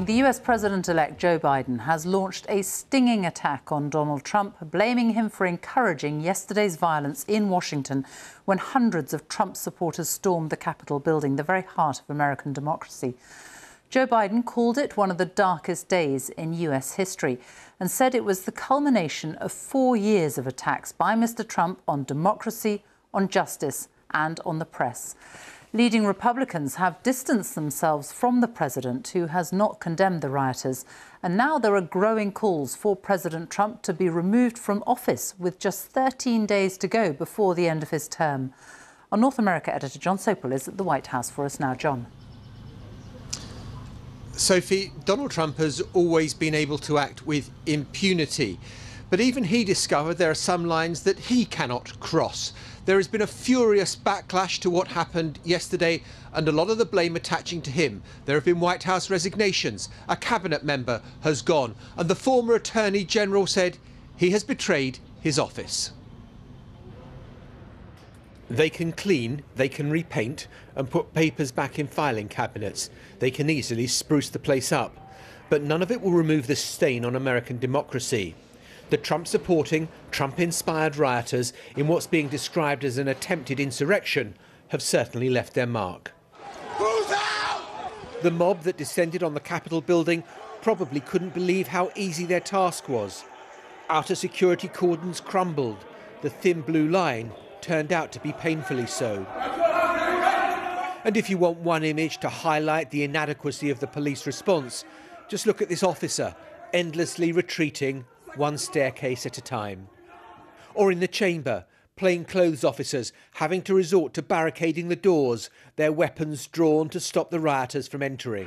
The US President-elect Joe Biden has launched a stinging attack on Donald Trump, blaming him for encouraging yesterday's violence in Washington when hundreds of Trump supporters stormed the Capitol building, the very heart of American democracy. Joe Biden called it one of the darkest days in US history and said it was the culmination of 4 years of attacks by Mr. Trump on democracy, on justice and on the press. Leading Republicans have distanced themselves from the president, who has not condemned the rioters. And now there are growing calls for President Trump to be removed from office with just 13 days to go before the end of his term. Our North America editor Jon Sopel is at the White House for us now. Jon. Sophie, Donald Trump has always been able to act with impunity. But even he discovered there are some lines that he cannot cross. There has been a furious backlash to what happened yesterday, and a lot of the blame attaching to him. There have been White House resignations, a cabinet member has gone, and the former Attorney General said he has betrayed his office. They can clean, they can repaint and put papers back in filing cabinets. They can easily spruce the place up. But none of it will remove the stain on American democracy. The Trump-supporting, Trump-inspired rioters in what's being described as an attempted insurrection have certainly left their mark. Who's out? The mob that descended on the Capitol building probably couldn't believe how easy their task was. Outer security cordons crumbled. The thin blue line turned out to be painfully so. And if you want one image to highlight the inadequacy of the police response, just look at this officer endlessly retreating one staircase at a time. Or in the chamber, plainclothes officers having to resort to barricading the doors, their weapons drawn to stop the rioters from entering.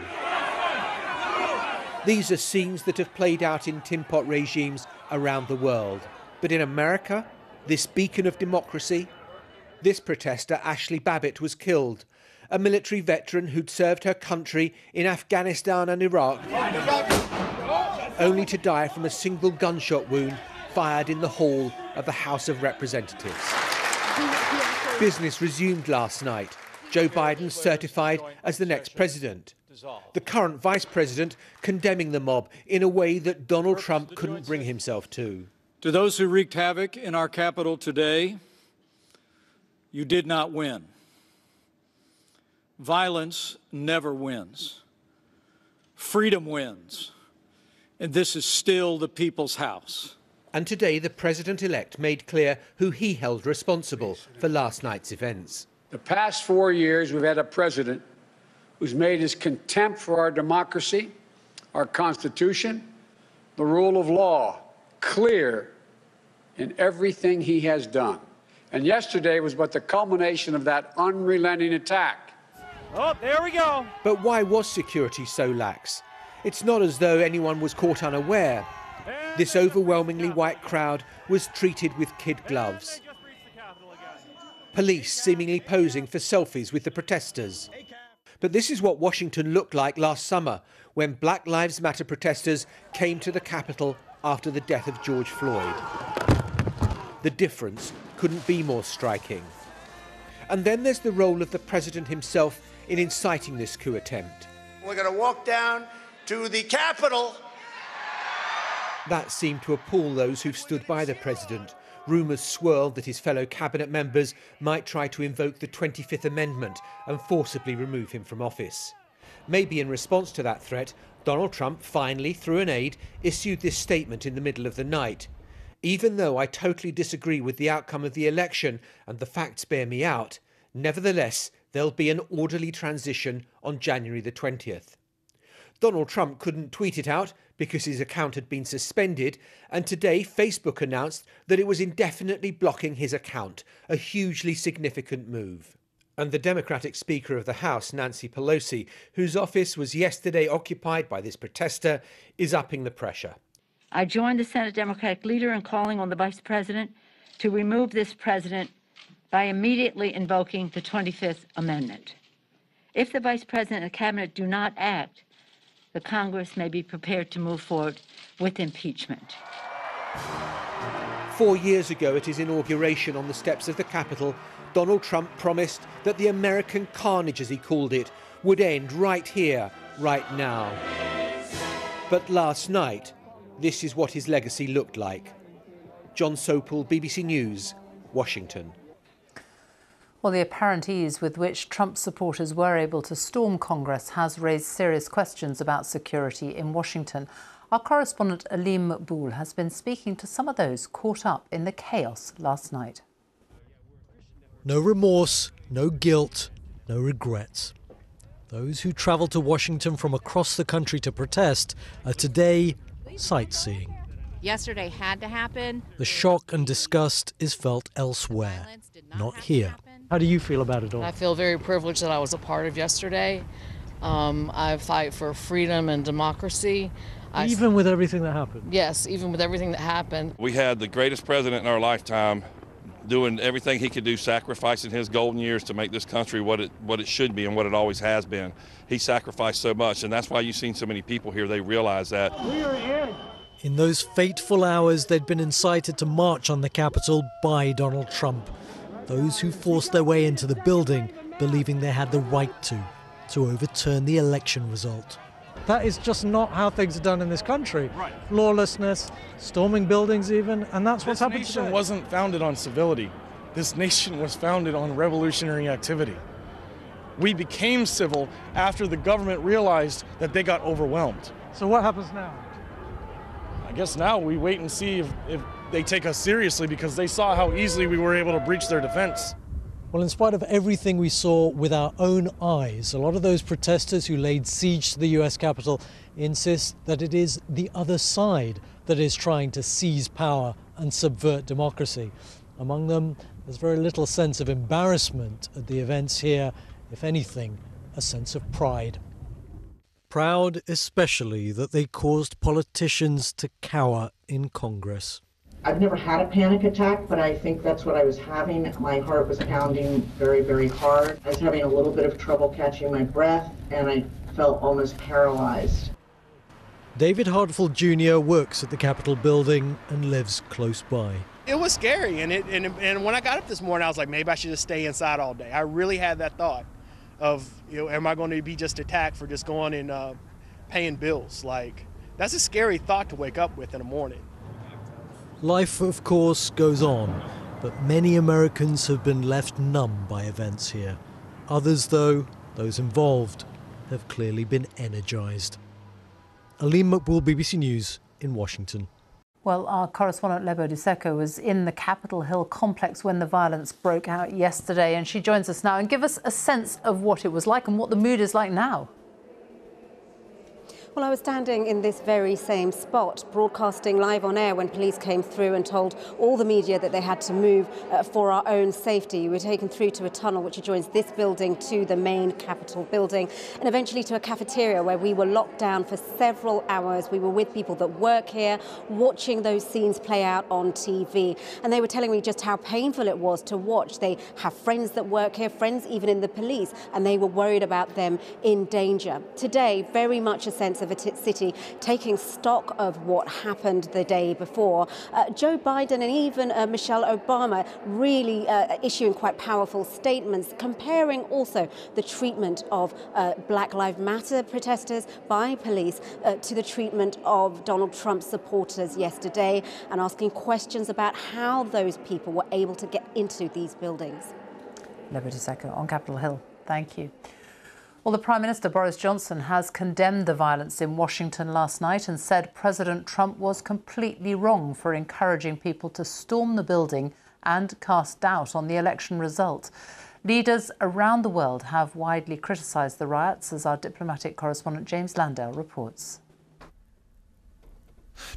These are scenes that have played out in tin pot regimes around the world. But in America, this beacon of democracy, this protester, Ashley Babbitt, was killed, a military veteran who'd served her country in Afghanistan and Iraq, only to die from a single gunshot wound fired in the hall of the House of Representatives. Business resumed last night. Joe Biden certified as the next president. The current vice president condemning the mob in a way that Donald Trump couldn't bring himself to. To those who wreaked havoc in our capital today, you did not win. Violence never wins. Freedom wins. And this is still the people's house. And today the president-elect made clear who he held responsible for last night's events. The past 4 years we've had a president who's made his contempt for our democracy, our Constitution, the rule of law clear in everything he has done. And yesterday was but the culmination of that unrelenting attack. Oh, there we go. But why was security so lax? It's not as though anyone was caught unaware. This overwhelmingly white crowd was treated with kid gloves. Police seemingly posing for selfies with the protesters. But this is what Washington looked like last summer when Black Lives Matter protesters came to the Capitol after the death of George Floyd. The difference couldn't be more striking. And then there's the role of the president himself in inciting this coup attempt. We're going to walk down to the Capitol. That seemed to appall those who've stood by the president. Rumours swirled that his fellow cabinet members might try to invoke the 25th Amendment and forcibly remove him from office. Maybe in response to that threat, Donald Trump finally, through an aide, issued this statement in the middle of the night. Even though I totally disagree with the outcome of the election and the facts bear me out, nevertheless, there'll be an orderly transition on January the 20th. Donald Trump couldn't tweet it out because his account had been suspended, and today Facebook announced that it was indefinitely blocking his account, a hugely significant move. And the Democratic Speaker of the House, Nancy Pelosi, whose office was yesterday occupied by this protester, is upping the pressure. I joined the Senate Democratic leader in calling on the Vice President to remove this president by immediately invoking the 25th Amendment. If the Vice President and the Cabinet do not act, the Congress may be prepared to move forward with impeachment. 4 years ago at his inauguration on the steps of the Capitol, Donald Trump promised that the American carnage, as he called it, would end right here, right now. But last night, this is what his legacy looked like. Jon Sopel, BBC News, Washington. Well, the apparent ease with which Trump supporters were able to storm Congress has raised serious questions about security in Washington. Our correspondent Aleem Maqbool has been speaking to some of those caught up in the chaos last night. No remorse, no guilt, no regrets. Those who travelled to Washington from across the country to protest are today sightseeing. Yesterday had to happen. The shock and disgust is felt elsewhere, not here. How do you feel about it all? I feel very privileged that I was a part of yesterday. I fight for freedom and democracy. Even with everything that happened? Yes, even with everything that happened. We had the greatest president in our lifetime doing everything he could do, sacrificing his golden years to make this country what it should be and what it always has been. He sacrificed so much, and that's why you've seen so many people here. They realize that. We are in. In those fateful hours, they'd been incited to march on the Capitol by Donald Trump. Those who forced their way into the building, believing they had the right to overturn the election result. That is just not how things are done in this country. Right. Lawlessness, storming buildings even, and that's what's happened today. This nation wasn't founded on civility. This nation was founded on revolutionary activity. We became civil after the government realized that they got overwhelmed. So what happens now? I guess now we wait and see if they take us seriously, because they saw how easily we were able to breach their defense. Well, in spite of everything we saw with our own eyes, a lot of those protesters who laid siege to the US Capitol insist that it is the other side that is trying to seize power and subvert democracy. Among them, there's very little sense of embarrassment at the events here, if anything, a sense of pride. Proud especially that they caused politicians to cower in Congress. I've never had a panic attack, but I think that's what I was having. My heart was pounding very, very hard. I was having a little bit of trouble catching my breath, and I felt almost paralyzed. David Hartford Jr. works at the Capitol building and lives close by. It was scary, and when I got up this morning, I was like, maybe I should just stay inside all day. I really had that thought of, am I going to be just attacked for just going and paying bills? Like, that's a scary thought to wake up with in the morning. Life, of course, goes on, but many Americans have been left numb by events here. Others, though, those involved, have clearly been energized. Aleem Maqbool, BBC News in Washington. Well, our correspondent Lebo Miseko was in the Capitol Hill complex when the violence broke out yesterday, and she joins us now and give us a sense of what it was like and what the mood is like now. Well, I was standing in this very same spot, broadcasting live on air when police came through and told all the media that they had to move for our own safety. We were taken through to a tunnel which adjoins this building to the main Capitol building, and eventually to a cafeteria where we were locked down for several hours. We were with people that work here, watching those scenes play out on TV. And they were telling me just how painful it was to watch. They have friends that work here, friends even in the police, and they were worried about them in danger. Today, very much a sense of a city taking stock of what happened the day before. Joe Biden and even Michelle Obama really issuing quite powerful statements, comparing also the treatment of Black Lives Matter protesters by police to the treatment of Donald Trump supporters yesterday, and asking questions about how those people were able to get into these buildings. Lebo Miseko on Capitol Hill. Thank you. Well, the Prime Minister, Boris Johnson, has condemned the violence in Washington last night and said President Trump was completely wrong for encouraging people to storm the building and cast doubt on the election result. Leaders around the world have widely criticised the riots, as our diplomatic correspondent James Landale reports.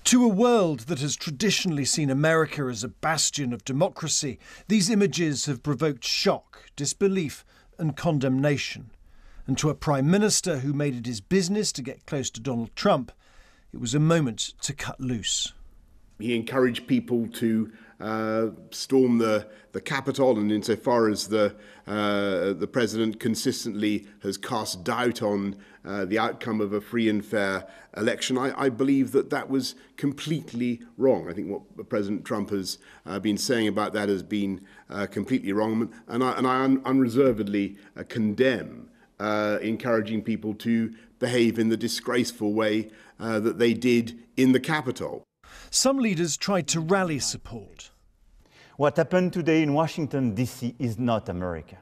To a world that has traditionally seen America as a bastion of democracy, these images have provoked shock, disbelief and condemnation. And to a Prime Minister who made it his business to get close to Donald Trump, it was a moment to cut loose. He encouraged people to storm the Capitol, and insofar as the President consistently has cast doubt on the outcome of a free and fair election, I believe that was completely wrong. I think what President Trump has been saying about that has been completely wrong, and I unreservedly condemn encouraging people to behave in the disgraceful way that they did in the Capitol. Some leaders tried to rally support. What happened today in Washington, D.C. is not America,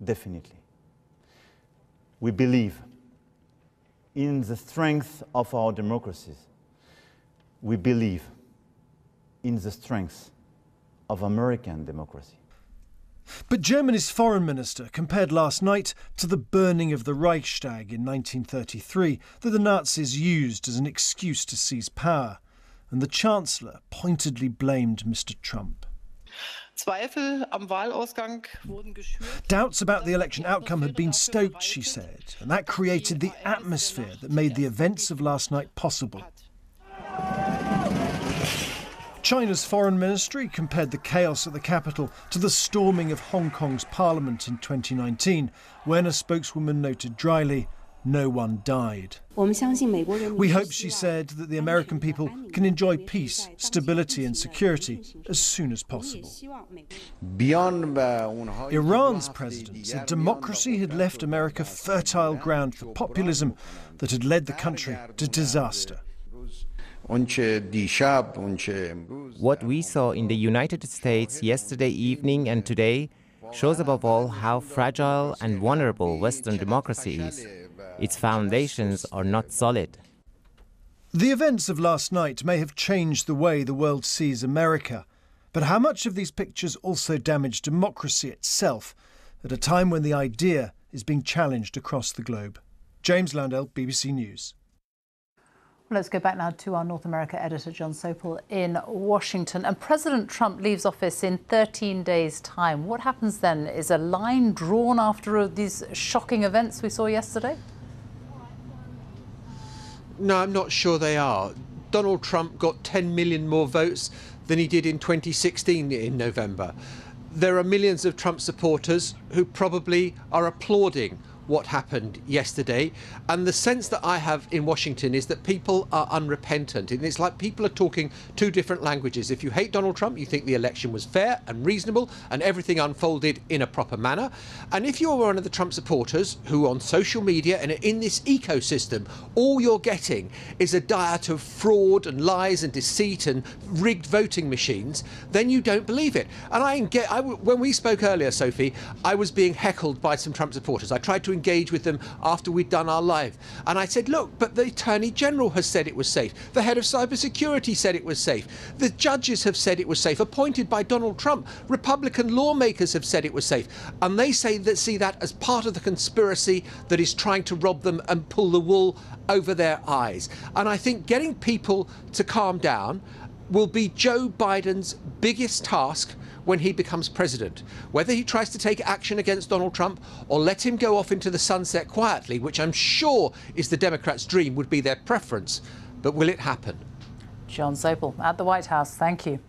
definitely. We believe in the strength of our democracies. We believe in the strength of American democracy. But Germany's foreign minister compared last night to the burning of the Reichstag in 1933 that the Nazis used as an excuse to seize power. And the Chancellor pointedly blamed Mr. Trump. Doubts about the election outcome had been stoked, she said, and that created the atmosphere that made the events of last night possible. China's foreign ministry compared the chaos at the capital to the storming of Hong Kong's parliament in 2019, when a spokeswoman noted dryly, no one died. We hope, she said, that the American people can enjoy peace, stability and security as soon as possible. Iran's president said democracy had left America fertile ground for populism that had led the country to disaster. What we saw in the United States yesterday evening and today shows above all how fragile and vulnerable Western democracy is. Its foundations are not solid. The events of last night may have changed the way the world sees America, but how much of these pictures also damage democracy itself at a time when the idea is being challenged across the globe? James Landale, BBC News. Let's go back now to our North America editor, Jon Sopel in Washington. And President Trump leaves office in 13 days' time. What happens then? Is a line drawn after these shocking events we saw yesterday? No, I'm not sure they are. Donald Trump got 10 million more votes than he did in 2016 in November. There are millions of Trump supporters who probably are applauding what happened yesterday, and the sense that I have in Washington is that people are unrepentant, and it's like people are talking two different languages. If you hate Donald Trump, you think the election was fair and reasonable and everything unfolded in a proper manner, and if you're one of the Trump supporters who on social media and in this ecosystem all you're getting is a diet of fraud and lies and deceit and rigged voting machines, then you don't believe it. And when we spoke earlier, Sophie, I was being heckled by some Trump supporters. I tried to engage with them after we'd done our live, and I said, look, but the Attorney General has said it was safe, the head of cybersecurity said it was safe, the judges have said it was safe, appointed by Donald Trump, Republican lawmakers have said it was safe, and they say that see that as part of the conspiracy that is trying to rob them and pull the wool over their eyes. And I think getting people to calm down will be Joe Biden's biggest task when he becomes president. Whether he tries to take action against Donald Trump or let him go off into the sunset quietly, which I'm sure is the Democrats' dream, would be their preference. But will it happen? Jon Sopel at the White House, thank you.